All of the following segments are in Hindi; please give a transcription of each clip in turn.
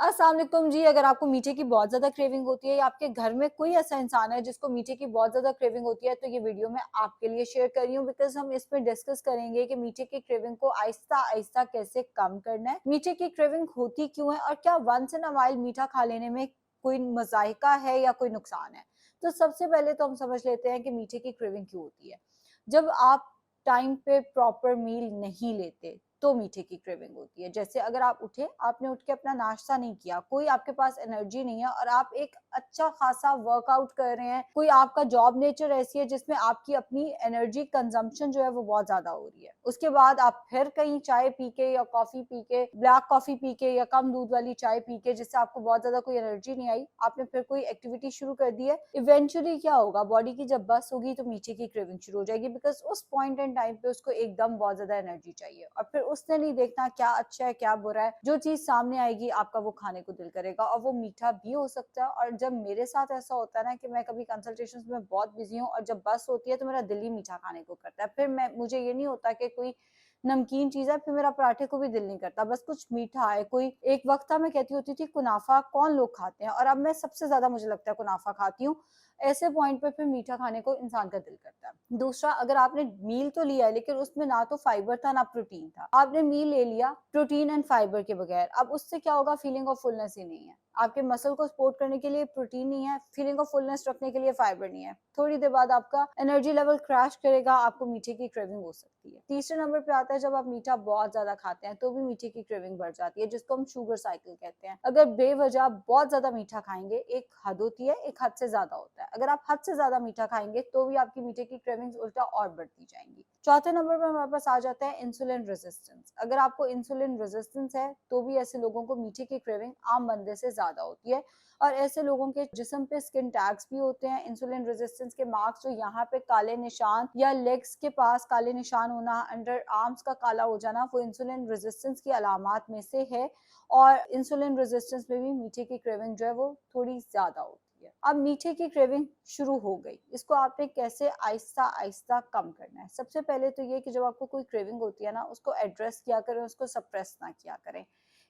अस्सलाम वालेकुम जी। अगर आपको मीठे की बहुत ज़्यादा क्रेविंग होती है या आपके घर में कोई ऐसा इंसान है जिसको मीठे की बहुत ज़्यादा क्रेविंग होती है, तो ये वीडियो मैं आपके लिए शेयर कर रही हूँ बिकॉज़ हम इस पे डिस्कस करेंगे कि मीठे की क्रेविंग को आहिस्ता-आहिस्ता कैसे कम करना है, मीठे की क्रेविंग होती क्यों है और क्या वंस इन अ व्हाइल मीठा खा लेने में कोई मज़ायका है या कोई नुकसान है। तो सबसे पहले तो हम समझ लेते हैं कि मीठे की क्रेविंग क्यों होती है। जब आप टाइम पे प्रॉपर मील नहीं लेते तो मीठे की क्रेविंग होती है। जैसे अगर आप उठे, आपने उठ के अपना नाश्ता नहीं किया, कोई आपके पास एनर्जी नहीं है और आप एक अच्छा खासा वर्कआउट कर रहे हैं, कोई आपका जॉब नेचर ऐसी है जिसमें आपकी अपनी एनर्जी कंजम्पशन जो है वो बहुत ज्यादा हो रही है। उसके बाद आप फिर कहीं चाय पी के या कॉफी पी के, ब्लैक कॉफी पी के या कम दूध वाली चाय पी के, जिससे आपको बहुत ज्यादा कोई एनर्जी नहीं आई, आपने फिर कोई एक्टिविटी शुरू कर दी है, इवेंचुअली क्या होगा, बॉडी की जब बस होगी तो मीठे की क्रेविंग शुरू हो जाएगी बिकॉज उस पॉइंट एंड टाइम पे उसको एकदम बहुत ज्यादा एनर्जी चाहिए और फिर उसने नहीं देखना क्या अच्छा है क्या बुरा है, जो चीज सामने आएगी आपका वो खाने को दिल करेगा और वो मीठा भी हो सकता है। और जब मेरे साथ ऐसा होता है ना कि मैं कभी कंसल्टेशंस में बहुत बिजी हूँ और जब बस होती है तो मेरा दिल ही मीठा खाने को करता है, फिर मैं मुझे ये नहीं होता कि कोई नमकीन चीज है, फिर मेरा पराठे को भी दिल नहीं करता, बस कुछ मीठा है। कोई एक वक्त था मैं कहती होती थी कुनाफा कौन लोग खाते हैं, और अब मैं सबसे ज्यादा मुझे लगता है कुनाफा खाती हूँ। ऐसे पॉइंट पे फिर मीठा खाने को इंसान का दिल करता है। दूसरा, अगर आपने मील तो लिया है लेकिन उसमें ना तो फाइबर था ना प्रोटीन था, आपने मील ले लिया प्रोटीन एंड फाइबर के बगैर, अब उससे क्या होगा, फीलिंग ऑफ फुलनेस ही नहीं है। आपके मसल को सपोर्ट करने के लिए प्रोटीन नहीं है, फीलिंग ऑफ फुलनेस रखने के लिए फाइबर नहीं है, थोड़ी देर बाद आपका एनर्जी लेवल क्रैश करेगा, आपको मीठे की क्रेविंग हो सकती है। तीसरे नंबर पे आता है जब आप मीठा बहुत ज्यादा खाते हैं तो भी मीठे की क्रेविंग बढ़ जाती है, जिसको हम शुगर साइकिल कहते हैं। अगर बेवजह बहुत ज्यादा मीठा खाएंगे, एक हद होती है, एक हद से ज्यादा होता है, अगर आप हद से ज्यादा मीठा खाएंगे तो भी आपकी मीठे की क्रेविंग्स उल्टा और बढ़ती जाएंगी। चौथे नंबर पर हमारे पास आ जाता है इंसुलिन रेजिस्टेंस। अगर आपको इंसुलिन रेजिस्टेंस है तो भी ऐसे लोगों को मीठे की क्रेविंग आम बंदे से ज्यादा होती है और ऐसे लोगों के जिस्म पे स्किन टैग्स भी होते हैं, इंसुलिन रेजिस्टेंस के मार्क्स, जो यहाँ पे काले निशान या लेग्स के पास काले निशान होना, अंडर आर्म्स का काला हो जाना, वो इंसुलिन रेजिस्टेंस की अलामात में से है। और इंसुलिन रेजिस्टेंस में भी मीठे की क्रेविंग जो है वो थोड़ी ज्यादा होती है। अब मीठे की क्रेविंग शुरू हो गई, इसको आपने कैसे आहिस्ता आहिस्ता कम करना है। सबसे पहले तो ये कि जब आपको कोई क्रेविंग होती है ना, उसको एड्रेस किया करें, उसको सप्रेस ना किया करें।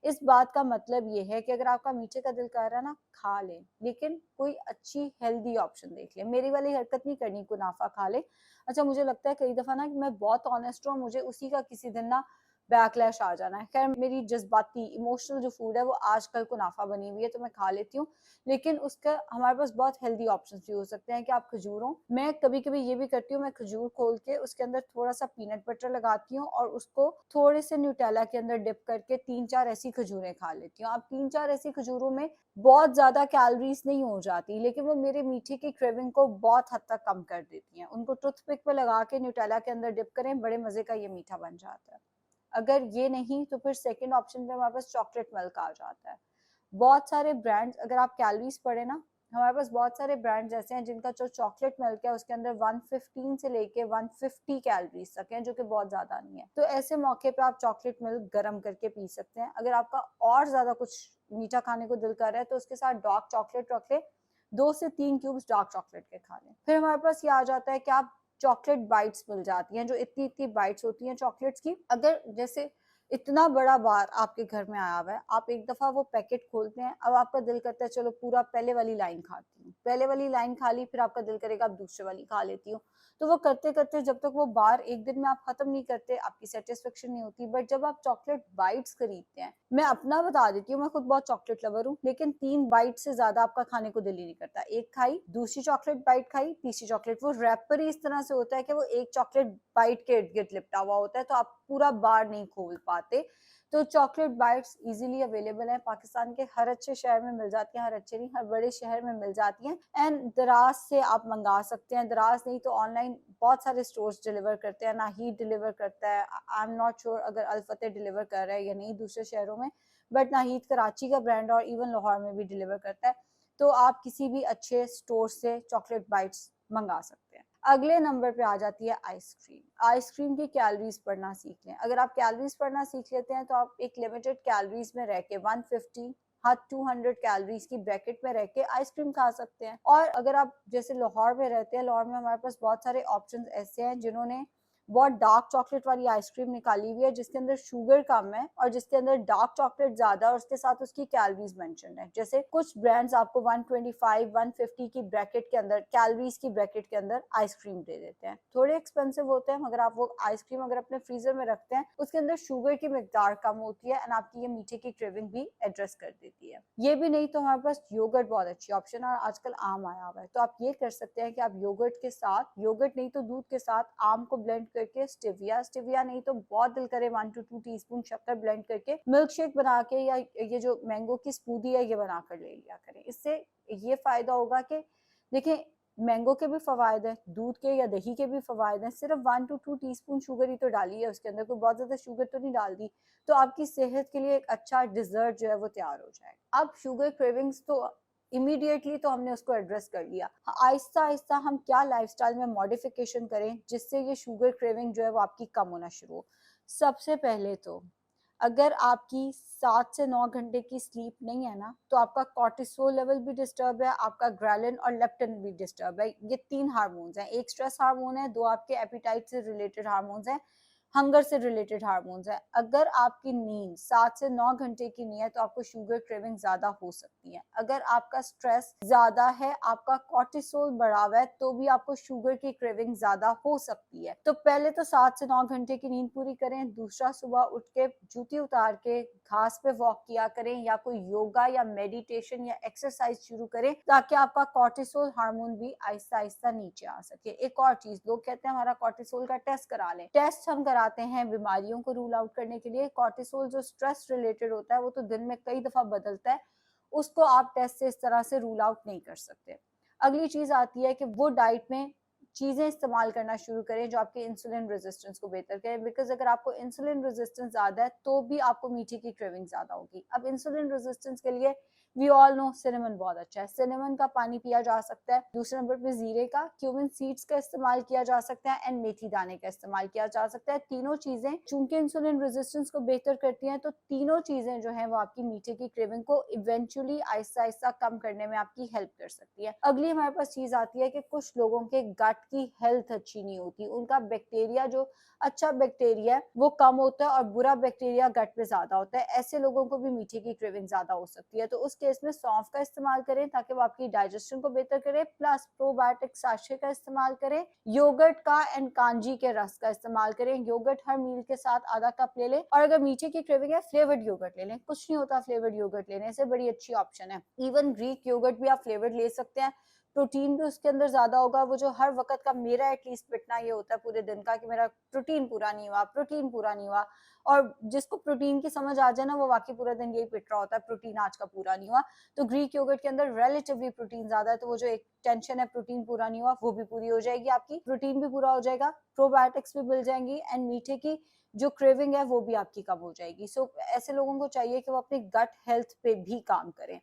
इस बात का मतलब ये है कि अगर आपका मीठे का दिल कर रहा है ना, खा ले, लेकिन कोई अच्छी हेल्दी ऑप्शन देख ले। मेरी वाली हरकत नहीं करनी, कुनाफा खा ले। अच्छा, मुझे लगता है कई दफा ना कि मैं बहुत ऑनेस्ट हूँ, मुझे उसी का किसी दिन ना बैकलैश आ जाना है। खैर, मेरी जज्बाती इमोशनल जो फूड है वो आजकल कुनाफा बनी हुई है तो मैं खा लेती हूँ, लेकिन उसका हमारे पास बहुत हेल्दी ऑप्शंस भी हो सकते हैं कि आप खजूरों, मैं कभी कभी ये भी करती हूँ, मैं खजूर खोल के उसके अंदर थोड़ा सा पीनट बटर लगाती हूँ और उसको थोड़े से न्यूटेला के अंदर डिप करके 3-4 ऐसी खजूरें खा लेती हूँ। अब 3-4 ऐसी खजूरों में बहुत ज्यादा कैलोरीज नहीं हो जाती, लेकिन वो मेरे मीठे की क्रेविंग को बहुत हद तक कम कर देती हैं। उनको टूथपिक पे लगा के न्यूटेला के अंदर डिप करें, बड़े मजे का ये मीठा बन जाता है। अगर ये नहीं तो फिर सेकंड ऑप्शन पे हमारे पास चॉकलेट मिल्क आ जाता है। बहुत सारे ब्रांड्स, अगर आप कैलोरीज पढ़े ना, हमारे पास बहुत सारे ब्रांड्स ऐसे हैं जिनका जो चॉकलेट मिल्क है उसके अंदर 115 से लेके 150 कैलोरीज तक हैं, जो कि बहुत ज्यादा नहीं है। तो ऐसे मौके पे आप चॉकलेट मिल्क गर्म करके पी सकते हैं। अगर आपका और ज्यादा कुछ मीठा खाने को दिल कर रहा है तो उसके साथ डार्क चॉकलेट रख ले, 2 से 3 क्यूब्स डार्क चॉकलेट के खा लें। फिर हमारे पास ये आ जाता है कि आप चॉकलेट बाइट्स मिल जाती हैं, जो इतनी इतनी बाइट्स होती हैं चॉकलेट्स की। अगर जैसे इतना बड़ा बार आपके घर में आया हुआ है, आप एक दफा वो पैकेट खोलते हैं, अब आपका दिल करता है चलो पूरा पहले वाली लाइन खाती हूँ, पहले वाली लाइन खा ली, फिर आपका दिल करेगा अब दूसरे वाली खा लेती हूँ। तो वो करते करते जब तक वो बार एक दिन में आप खत्म नहीं करते, आपकी सेटिस्फेक्शन नहीं होती। बट जब आप चॉकलेट बाइट्स खरीदते हैं, मैं अपना बता देती हूँ, मैं खुद बहुत चॉकलेट लवर हूँ, लेकिन 3 बाइट से ज्यादा आपका खाने को दिल ही नहीं करता। एक खाई, दूसरी चॉकलेट बाइट खाई, तीसरी चॉकलेट, वो रैपर ही इस तरह से होता है कि वो एक चॉकलेट बाइट के इर्द गिर्द लिपटा हुआ होता है, तो आप पूरा बार नहीं खोल पाते। तो चॉकलेट बाइट्स इजीली अवेलेबल है, पाकिस्तान के हर अच्छे शहर में मिल जाती हैं, हर अच्छे नहीं हर बड़े शहर में मिल जाती हैं। एंड दराज से आप मंगा सकते हैं, दराज नहीं तो ऑनलाइन बहुत सारे स्टोर्स डिलीवर करते हैं, नाहीद डिलीवर करता है, आई एम नॉट श्योर अगर अल-फतेह डिलीवर कर रहा है या नहीं दूसरे शहरों में, बट नाहीद कराची का ब्रांड और इवन लाहौर में भी डिलीवर करता है। तो आप किसी भी अच्छे स्टोर से चॉकलेट बाइट्स मंगा सकते हैं। अगले नंबर पे आ जाती है आइसक्रीम। आइसक्रीम की कैलोरीज पढ़ना सीख लें। अगर आप कैलोरीज पढ़ना सीख लेते हैं तो आप एक लिमिटेड कैलोरीज में रह के 150 हद 200 कैलोरीज की ब्रैकेट में रह के आइसक्रीम खा सकते हैं। और अगर आप जैसे लाहौर में रहते हैं, लाहौर में हमारे पास बहुत सारे ऑप्शंस ऐसे हैं जिन्होंने बहुत डार्क चॉकलेट वाली आइसक्रीम निकाली हुई है जिसके अंदर शुगर कम है और जिसके अंदर डार्क चॉकलेट ज्यादा, और उसके साथ उसकी कैलोरीज मेंशन है। जैसे कुछ ब्रांड्स आपको 125 150 की ब्रैकेट के अंदर, कैलोरीज की ब्रैकेट के अंदर आइसक्रीम दे देते हैं। थोड़े एक्सपेंसिव होते हैं मगर आप वो आइसक्रीम अगर अपने फ्रीजर में रखते हैं उसके अंदर शुगर की मिकदार कम होती है एंड आपकी ये मीठे की क्रेविंग भी एड्रेस कर देती है। ये भी नहीं तो हमारे पास योगर्ट बहुत अच्छी ऑप्शन है और आजकल आम आया हुआ है, तो आप ये कर सकते हैं कि आप योगर्ट के साथ, योगर्ट नहीं तो दूध के साथ आम को ब्लेंड करके स्टिविया नहीं तो बहुत दिल करे 1 to 2 टीस्पून शक्कर ब्लेंड करके मिल्क शेक बना के या ये जो मैंगो की स्मूदी है ये बनाकर ले लिया करें। इससे ये फायदा होगा कि देखिए मैंगो के भी फवायद है, दूध के या दही के भी फवायद हैं, सिर्फ 1 to 2 टीस्पून शुगर ही तो डाली है उसके अंदर, कोई बहुत ज्यादा शुगर तो नहीं डाल दी, तो आपकी सेहत के लिए एक अच्छा डिजर्ट जो है वो तैयार हो जाएगा। अब शुगर क्रेविंग्स तो इमीडिएटली तो हमने उसको एड्रेस कर लिया, आहिस्ता आहिस्ता हम क्या लाइफस्टाइल में मॉडिफिकेशन करें जिससे ये शुगर क्रेविंग जो है वो आपकी कम होना शुरू हो। सबसे पहले तो अगर आपकी 7 से 9 घंटे की स्लीप नहीं है ना, तो आपका कॉर्टिसोल लेवल भी डिस्टर्ब है, आपका ग्रेलिन और लेप्टिन भी डिस्टर्ब है। ये 3 हार्मोन्स हैं, एक स्ट्रेस हार्मोन है, 2 आपके एपिटाइट से रिलेटेड हार्मोन्स हैं, हंगर से रिलेटेड हार्मोन्स है। अगर आपकी नींद 7 से 9 घंटे की नहीं है तो आपको शुगर क्रेविंग ज्यादा हो सकती है। अगर आपका स्ट्रेस ज्यादा है, आपका कॉर्टिसोल बढ़ा हुआ है, तो भी आपको शुगर की क्रेविंग ज्यादा हो सकती है। तो पहले तो 7 से 9 घंटे की नींद पूरी करें। दूसरा, सुबह उठ के जूती उतार के घास पे वॉक किया करें या कोई योगा या मेडिटेशन या एक्सरसाइज शुरू करें ताकि आपका कॉर्टिसोल हार्मोन भी आहिस्ता आहिस्ता नीचे आ सके। एक और चीज, लोग कहते हैं हमारा कॉर्टिसोल का टेस्ट करा लें। टेस्ट हम कराते हैं बीमारियों को रूल आउट करने के लिए। कॉर्टिसोल जो स्ट्रेस रिलेटेड होता है वो तो दिन में कई दफा बदलता है, उसको आप टेस्ट से इस तरह से रूल आउट नहीं कर सकते। अगली चीज आती है कि वो डाइट में चीजें इस्तेमाल करना शुरू करें जो आपके इंसुलिन रेजिस्टेंस को बेहतर करें, बिकॉज अगर आपको इंसुलिन रेजिस्टेंस ज्यादा है तो भी आपको मीठे की क्रेविंग ज्यादा होगी। अब इंसुलिन रेजिस्टेंस के लिए वी ऑल नो सिनेमन बहुत अच्छा है, सिनेमन का पानी पिया जा सकता है। दूसरे नंबर पे जीरे का, क्यूमिन सीड्स का इस्तेमाल किया जा सकता है एंड मेथी दाने का इस्तेमाल किया जा सकता है। तीनों चीजें चूंकि इंसुलिन रेजिस्टेंस को बेहतर करती हैं, तो तीनों चीजें जो है वो आपकी मीठे की क्रेविंग को इवेंचुअली आहिस्ता आहिस्ता कम करने में आपकी हेल्प कर सकती है। अगली हमारे पास चीज आती है कि कुछ लोगों के गट की हेल्थ अच्छी नहीं होती, उनका बैक्टीरिया जो अच्छा बैक्टीरिया है वो कम होता है और बुरा बैक्टीरिया गट पे ज्यादा होता है। ऐसे लोगों को भी मीठे की क्रेविंग ज्यादा हो सकती है, तो उस केस में सौंफ का इस्तेमाल करें ताकि वो आपकी डाइजेशन को बेहतर करे, प्लस प्रोबायोटिक साशे का इस्तेमाल करें, योगर्ट का एंड कांजी के रस का इस्तेमाल करें। योगर्ट हर मील के साथ आधा कप ले लें, और अगर मीठे की क्रेविंग है फ्लेवर्ड योगर्ट ले लें, कुछ नहीं होता फ्लेवर्ड योगर्ट लेने से, बड़ी अच्छी ऑप्शन है। इवन ग्रीक योगर्ट भी आप फ्लेवर्ड ले सकते हैं, प्रोटीन भी उसके अंदर ज्यादा होगा। वो जो हर वक्त का मेरा एटलीस्ट पिटना ये होता है पूरे दिन का कि मेरा प्रोटीन पूरा नहीं हुआ, प्रोटीन पूरा नहीं हुआ, और जिसको प्रोटीन की समझ आ जाए ना वो वाकई पूरा दिन यही पिट रहा होता है, प्रोटीन आज का पूरा नहीं हुआ। तो ग्रीक योगर्ट के अंदर रिलेटिवली प्रोटीन ज्यादा है, तो वो जो एक टेंशन है प्रोटीन पूरा नहीं हुआ वो भी पूरी हो जाएगी, आपकी प्रोटीन भी पूरा हो जाएगा, प्रोबायोटिक्स भी मिल जाएंगी एंड मीठे की जो क्रेविंग है वो भी आपकी कम हो जाएगी। सो ऐसे लोगों को चाहिए कि वो अपनी गट हेल्थ पे भी काम करें।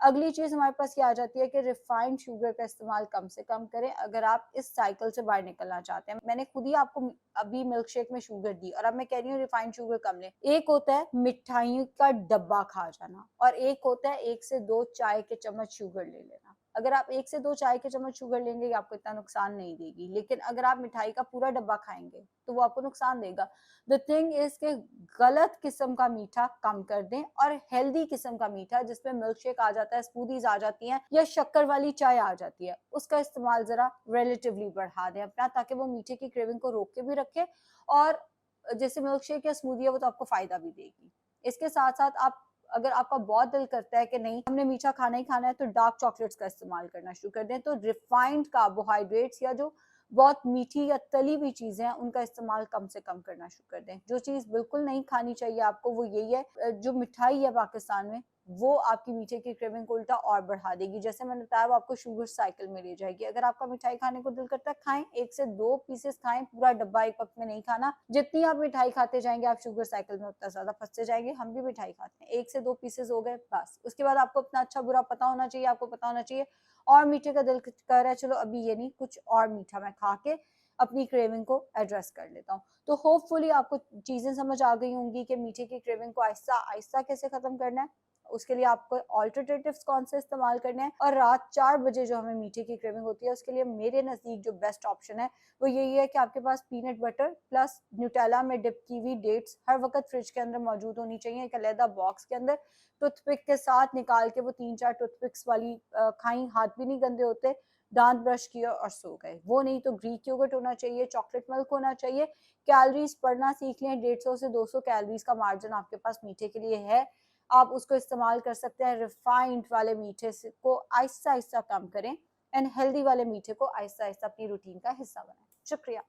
अगली चीज हमारे पास ये आ जाती है कि रिफाइंड शुगर का इस्तेमाल कम से कम करें अगर आप इस साइकिल से बाहर निकलना चाहते हैं। मैंने खुद ही आपको अभी मिल्क शेक में शुगर दी और अब मैं कह रही हूँ रिफाइंड शुगर कम लें। एक होता है मिठाई का डब्बा खा जाना और एक होता है 1 से 2 चाय के चम्मच शुगर ले लेना। अगर आप 1 से 2 चाय के चम्मच शुगर लेंगे आपको इतना नुकसान नहीं देगी, लेकिन अगर आप मिठाई का पूरा डब्बा खाएंगे तो वो आपको नुकसान देगा। द थिंग इज के गलत किस्म का मीठा कम कर दें और हेल्दी किस्म का मीठा जिसमें मिल्क शेक आ जाता है, स्मूदीज आ जाती हैं या शक्कर वाली चाय आ जाती है, उसका इस्तेमाल जरा रिलेटिवली बढ़ा दें अपना, ताकि वो मीठे की क्रेविंग को रोक के भी रखे और जैसे मिल्क शेक या स्मूदी है वो तो आपको फायदा भी देगी। इसके साथ साथ आप अगर आपका बहुत दिल करता है कि नहीं हमने मीठा खाना ही खाना है तो डार्क चॉकलेट्स का इस्तेमाल करना शुरू कर दें। तो रिफाइंड कार्बोहाइड्रेट्स या जो बहुत मीठी या तली हुई चीजें हैं उनका इस्तेमाल कम से कम करना शुरू कर दें। जो चीज बिल्कुल नहीं खानी चाहिए आपको वो यही है, जो मिठाई है पाकिस्तान में वो आपकी मीठे की क्रेविंग को उल्टा और बढ़ा देगी। जैसे मैंने बताया वो आपको शुगर साइकिल में ले जाएगी। अगर आपका मिठाई खाने को दिल करता है खाएं, 1 से 2 पीसेस खाएं, पूरा डब्बा एक वक्त में नहीं खाना। जितनी आप मिठाई खाते जाएंगे आप शुगर साइकिल में उतना ज्यादा फंसते जाएंगे। हम भी मिठाई खाते हैं, 1 से 2 पीसेस हो गए बस। उसके बाद आपको अपना अच्छा बुरा पता होना चाहिए, आपको पता होना चाहिए और मीठे का दिल कर रहा है, चलो अभी ये नहीं कुछ और मीठा मैं खा के अपनी क्रेविंग को एड्रेस कर लेता हूँ। तो होपफुली आपको चीजें समझ आ गई होंगी कि मीठे की क्रेविंग को आहिस्ता आहिस्ता कैसे खत्म करना है उसके लिए आपको ऑल्टरनेटिव्स कौन से इस्तेमाल करने हैं, और रात 4 बजे जो हमें मीठे की क्रेविंग होती है उसके लिए मेरे नज़दीक जो बेस्ट ऑप्शन है वो यही है कि आपके पास पीनट बटर प्लस न्यूटेला में डिप की हुई डेट्स हर वक्त फ्रिज के अंदर मौजूद होनी चाहिए, एक अलहदा बॉक्स के अंदर। टूथपिक के साथ निकाल के वो 3-4 टूथपिक्स वाली खाई, हाथ भी नहीं गंदे होते, दांत ब्रश किए और सो गए। वो नहीं तो ग्रीक योगर्ट होना चाहिए, चॉकलेट मिल्क होना चाहिए। कैलोरीज पढ़ना सीख लें, 150 से 200 कैलोरीज का मार्जिन आपके पास मीठे के लिए है, आप उसको इस्तेमाल कर सकते हैं। रिफाइंड वाले मीठे को आहिस्ता आहिस्ता कम करें एंड हेल्दी वाले मीठे को आहिस्ता आहिस्ता अपनी रूटीन का हिस्सा बनाएं। शुक्रिया।